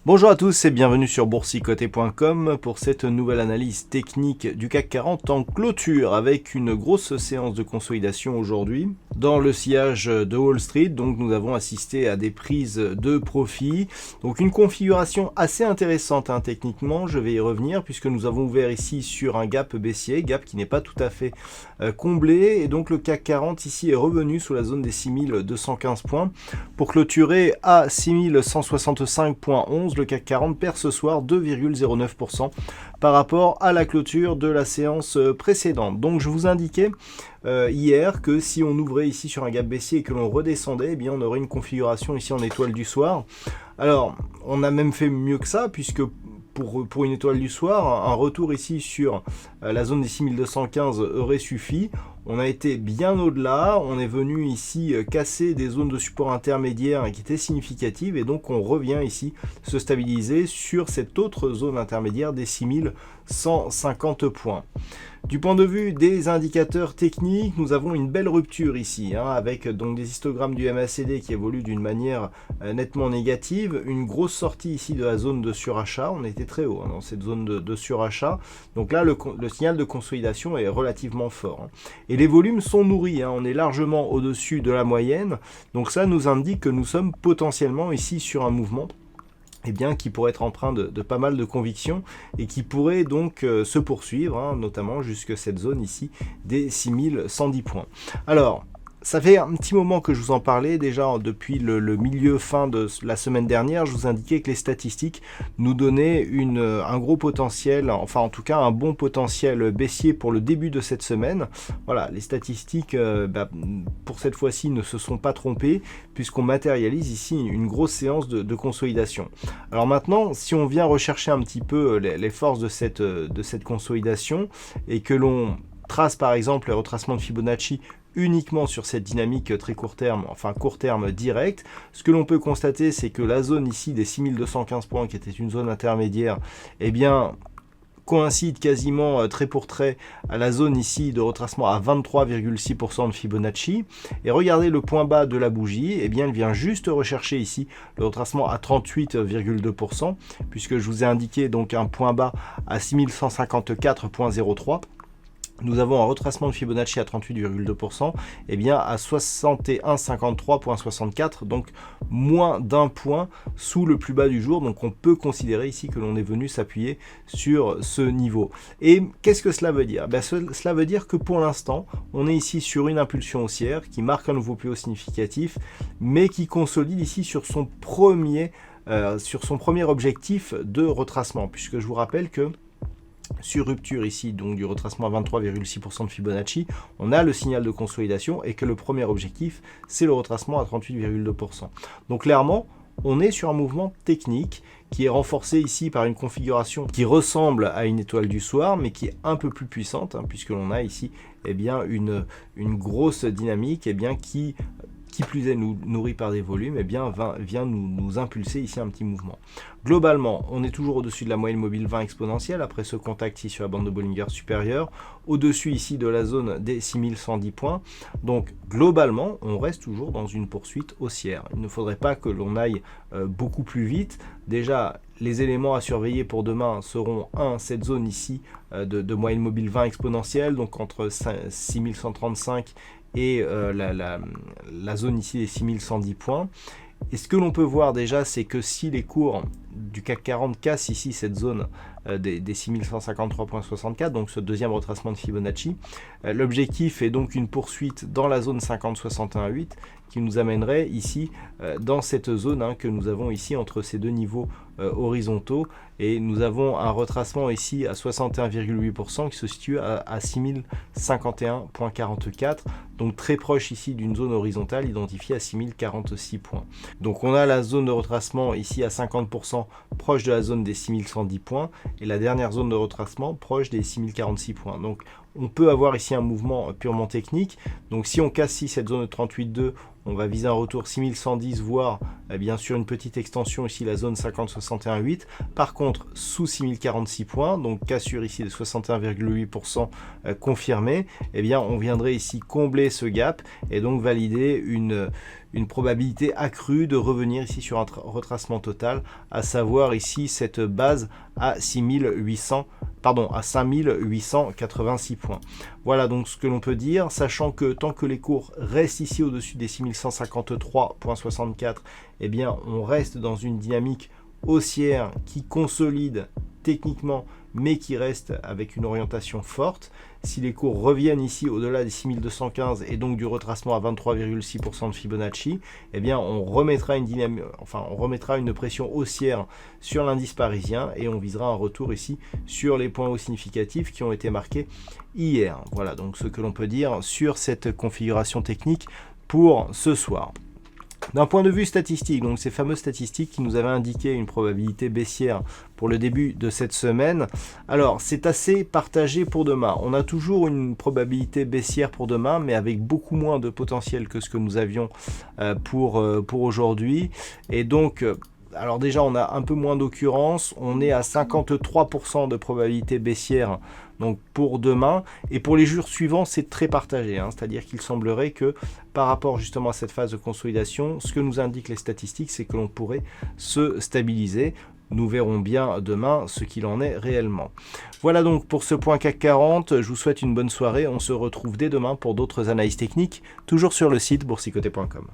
Bonjour à tous et bienvenue sur boursicoté.com pour cette nouvelle analyse technique du CAC 40 en clôture avec une grosse séance de consolidation aujourd'hui. Dans le sillage de Wall Street, donc nous avons assisté à des prises de profit. Donc une configuration assez intéressante techniquement, je vais y revenir puisque nous avons ouvert ici sur un gap baissier, gap qui n'est pas tout à fait comblé. Et donc le CAC 40 ici est revenu sous la zone des 6215 points pour clôturer à 6165.11. Le CAC 40 perd ce soir 2,09% par rapport à la clôture de la séance précédente. Donc je vous indiquais hier que si on ouvrait ici sur un gap baissier et que l'on redescendait, eh bien on aurait une configuration ici en étoile du soir. Alors on a même fait mieux que ça puisque pour une étoile du soir, un retour ici sur la zone des 6215 aurait suffi. On a été bien au-delà, on est venu ici casser des zones de support intermédiaires qui étaient significatives et donc on revient ici se stabiliser sur cette autre zone intermédiaire des 6150 points. Du point de vue des indicateurs techniques, nous avons une belle rupture ici, avec donc des histogrammes du MACD qui évoluent d'une manière nettement négative, une grosse sortie ici de la zone de surachat, on était très haut dans cette zone de surachat, donc là le signal de consolidation est relativement fort. Et les volumes sont nourris, on est largement au-dessus de la moyenne, donc ça nous indique que nous sommes potentiellement ici sur un mouvement qui pourrait être empreint de pas mal de convictions et qui pourrait donc se poursuivre, notamment jusque cette zone ici des 6110 points. Alors, ça fait un petit moment que je vous en parlais, déjà depuis le fin de la semaine dernière, je vous indiquais que les statistiques nous donnaient un gros potentiel, enfin en tout cas un bon potentiel baissier pour le début de cette semaine. Voilà, les statistiques pour cette fois-ci ne se sont pas trompées puisqu'on matérialise ici une grosse séance de consolidation. Alors maintenant, si on vient rechercher un petit peu les forces de cette consolidation et que l'on trace par exemple le retracement de Fibonacci uniquement sur cette dynamique très court terme, enfin court terme direct, ce que l'on peut constater, c'est que la zone ici des 6215 points, qui était une zone intermédiaire, coïncide quasiment trait pour trait à la zone ici de retracement à 23,6% de Fibonacci. Et regardez le point bas de la bougie, elle vient juste rechercher ici le retracement à 38,2%, puisque je vous ai indiqué donc un point bas à 6154,03. Nous avons un retracement de Fibonacci à 38,2%, à 6153,64, donc moins d'un point sous le plus bas du jour. Donc on peut considérer ici que l'on est venu s'appuyer sur ce niveau. Et qu'est-ce que cela veut dire? Cela veut dire que pour l'instant, on est ici sur une impulsion haussière qui marque un nouveau plus haut significatif, mais qui consolide ici sur son premier objectif de retracement, puisque je vous rappelle que sur rupture ici, donc du retracement à 23,6% de Fibonacci, on a le signal de consolidation et que le premier objectif, c'est le retracement à 38,2%. Donc clairement, on est sur un mouvement technique qui est renforcé ici par une configuration qui ressemble à une étoile du soir, mais qui est un peu plus puissante, puisque l'on a ici une grosse dynamique qui plus est nourri par des volumes, vient nous impulser ici un petit mouvement. Globalement, on est toujours au-dessus de la moyenne mobile 20 exponentielle après ce contact ici sur la bande de Bollinger supérieure, au-dessus ici de la zone des 6110 points. Donc globalement, on reste toujours dans une poursuite haussière. Il ne faudrait pas que l'on aille beaucoup plus vite. Déjà, les éléments à surveiller pour demain seront cette zone ici de moyenne mobile 20 exponentielle, donc entre 6135 et la zone ici des 6110 points. Et ce que l'on peut voir déjà, c'est que si les cours du CAC 40 cassent ici cette zone des 6153,64, donc ce deuxième retracement de Fibonacci, l'objectif est donc une poursuite dans la zone 50,61,8 qui nous amènerait ici dans cette zone que nous avons ici entre ces deux niveaux horizontaux, et nous avons un retracement ici à 61,8% qui se situe à 6051,44, donc très proche ici d'une zone horizontale identifiée à 6046 points. Donc on a la zone de retracement ici à 50% proche de la zone des 6110 points, et la dernière zone de retracement proche des 6046 points. Donc on peut avoir ici un mouvement purement technique. Donc si on casse ici cette zone de 38,2, on va viser un retour 6110, voire bien sûr une petite extension ici, la zone 50,61,8. Par contre, sous 6046 points, donc cassure ici de 61,8% confirmée, eh bien on viendrait ici combler ce gap et donc valider une probabilité accrue de revenir ici sur un retracement total, à savoir ici cette base à 5886 points. Voilà donc ce que l'on peut dire, sachant que tant que les cours restent ici au-dessus des 6153,64, eh bien on reste dans une dynamique haussière qui consolide techniquement, mais qui reste avec une orientation forte. Si les cours reviennent ici au-delà des 6215 et donc du retracement à 23,6% de Fibonacci, eh bien on remettra une pression haussière sur l'indice parisien et on visera un retour ici sur les points hauts significatifs qui ont été marqués hier. Voilà donc ce que l'on peut dire sur cette configuration technique pour ce soir. D'un point de vue statistique, donc ces fameuses statistiques qui nous avaient indiqué une probabilité baissière pour le début de cette semaine, alors c'est assez partagé pour demain. On a toujours une probabilité baissière pour demain, mais avec beaucoup moins de potentiel que ce que nous avions pour aujourd'hui. Et donc, alors déjà on a un peu moins d'occurrences, on est à 53% de probabilité baissière donc pour demain, et pour les jours suivants c'est très partagé, c'est-à-dire qu'il semblerait que par rapport justement à cette phase de consolidation, ce que nous indiquent les statistiques, c'est que l'on pourrait se stabiliser. Nous verrons bien demain ce qu'il en est réellement. Voilà donc pour ce point CAC 40, je vous souhaite une bonne soirée, on se retrouve dès demain pour d'autres analyses techniques, toujours sur le site boursicoté.com.